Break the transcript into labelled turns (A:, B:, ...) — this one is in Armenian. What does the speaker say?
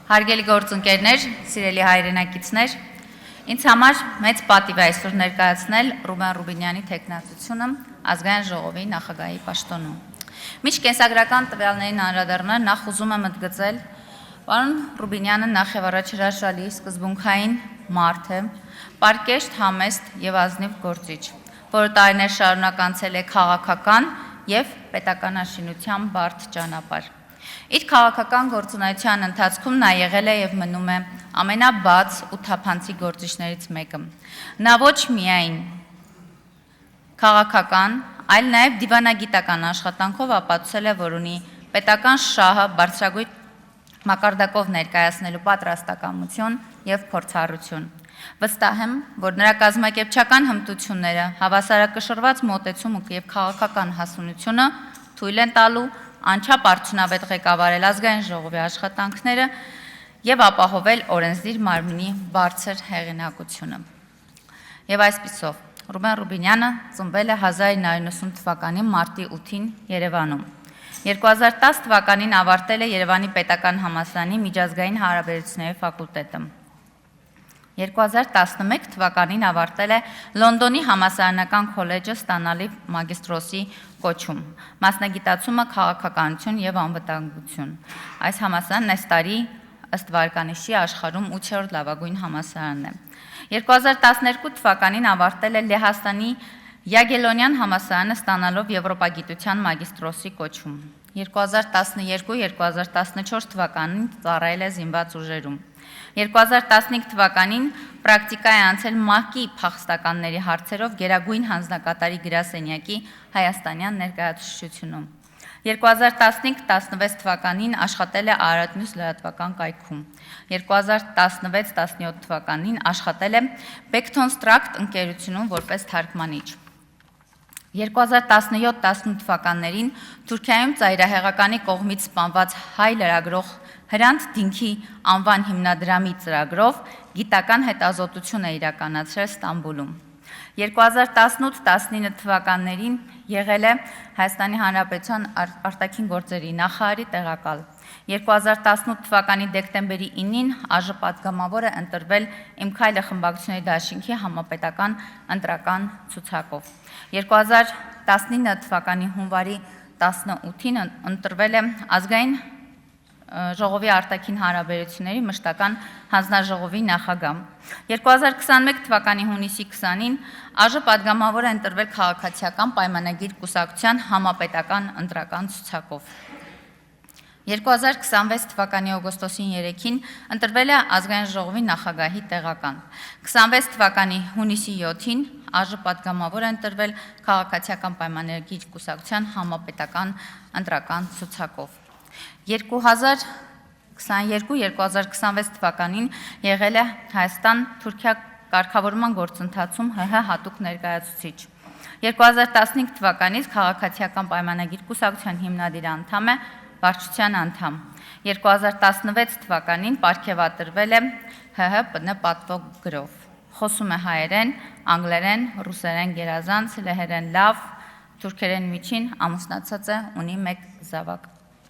A: Հարգելի գործընկերներ, սիրելի հայրենակիցներ, ինձ համար մեծ պատիվ է այսօր ներկայացնել Ռուբեն Ռուբինյանի թեկնածությունը ազգային ժողովի նախագահի պաշտոնում։ Մինչ կենսագրական տվյալներին անդրադառնալ, նախ ուզում եմ ընդգծել, պարոն Ռուբինյանը նախ եւ առաջ հրաշալի սկզբունքային մարդ է, պարկեշտ, համեստ եւ ազնիվ գործիչ, որը տարիներ շարունակ անցել է քաղաքական եւ պետականաշինության բարդ ճանապարհ։ Իր քաղաքական գործունեության ընթացքում նա եղել է եւ մնում է ամենաբաց ու թափանցիկ գործիչներից մեկը։ Նա ոչ միայն քաղաքական, այլ նաեւ դիվանագիտական աշխատանքով ապացուցել է, որ ունի պետական շահը բարձրագույն մակարդակով ներկայացնելու պատրաստակամություն եւ փորձառություն։ Վստահ եմ, որ նրա կազմակերպչական հմտությունները, հավասարակշռված մոտեցումը եւ քաղաքական հասունությունը թույլ են տալու անչափ արդյունավետ ղեկավարել ազգային ժողովի աշխատանքները եւ ապահովել օրենսդիր մարմնի բարձր հեղինակությունը։ Եվ այսպիսով Ռուբեն Ռուբինյանը ծնվել է 1990 թվականի մարտի 8-ին Երևանում։ 2010 թվականին ավարտել է Երևանի Պետական համալսարանի միջազգային հարաբերությունների ֆակուլտետը։ 2011 թվականին ավարտել է Լոնդոնի համալսարանական քոլեջը ստանալի մագիստրոսի կոչում, մասնագիտացումը քաղաքականություն եւ անվտանգություն։ Այս համալսարանն այս տարի ըստ վարկանիշի աշխարհում 8-րդ լավագույն համալսարանն է։ 2012 թվականին ավարտել է Լեհաստանի Յագելոնյան համալսարանը ստանալով եվրոպագիտության մագիստրոսի կոչում։ 2012-2014 թվականին ծառայել է զինված ուժերում։ 2015 թվականին պրակտիկա է անցել ՄԱԿ-ի փախստականների հարցերով գերագույն հանձնակատարի գրասենյակի հայաստանյան ներկայացուցչությունում։ 2015-16 թվականին աշխատել է Արարատնյուզ լրատվական կայքում։ 2016-17 թվականին աշխատել է Բեկթոնստրակտ ընկերությունում որպես թարգմանիչ։ 2017-18 թվականներին Թուրքիայում ծայրահեղականի կողմից սպանված հայ լրագրող Հրանտ Դինքի անվան հիմնադրամի ծրագրով գիտական հետազոտություն է իրականացրել Ստամբուլում։ 2018-19 թվականներին եղել է Հայաստանի Հանրապետության արտաքին գործերի նախարարի տեղակալ։ 2018 թվականի դեկտեմբերի 9-ին ԱԺ պատգամավոր է ընտրվել Իմ քայլը խմբակցությունների դաշինքի համապետական ընտրական ցուցակով։ 2019 թվականի հունվարի 18-ին ընտրվել է ազգային ժողովի արտաքին հարաբերությունների մշտական հանձնաժողովի նախագահ։ 2021 թվականի հունիսի 20-ին ԱԺ պատգամավոր է ընտրվել քաղաքացիական պայմանագիր կուսակցության համապետական ընտրական ցուցակով։ 2026 թվականի օգոստոսին 3-ին ընտրվել է ազգային ժողովի նախագահի տեղական։ 26 թվականի հունիսի 7-ին ԱԺ պատգամավոր է ընտրվել քաղաքացիական պայմանագիր կուսակցության համապետական ընտրական ցուցակով։ 2022-2026 թվականին եղել է Հայաստան-Թուրքիա կարգավորման գործընթացում ՀՀ հատուկ ներկայացուցիչ։ 2015 թվականից քաղաքացիական պայմանագիր կուսակցության հիմնադիր անդամ է, վարչության անդամ։ 2016 թվականին պարգևատրվել է ՀՀ ՊՆ պատվոգրով։ Խոսում է հայերեն, անգլերեն, ռուսերեն գերազանց, լեհերեն լավ, թուրքերեն միջին, ամուսնացած է, ունի 1 զավակ։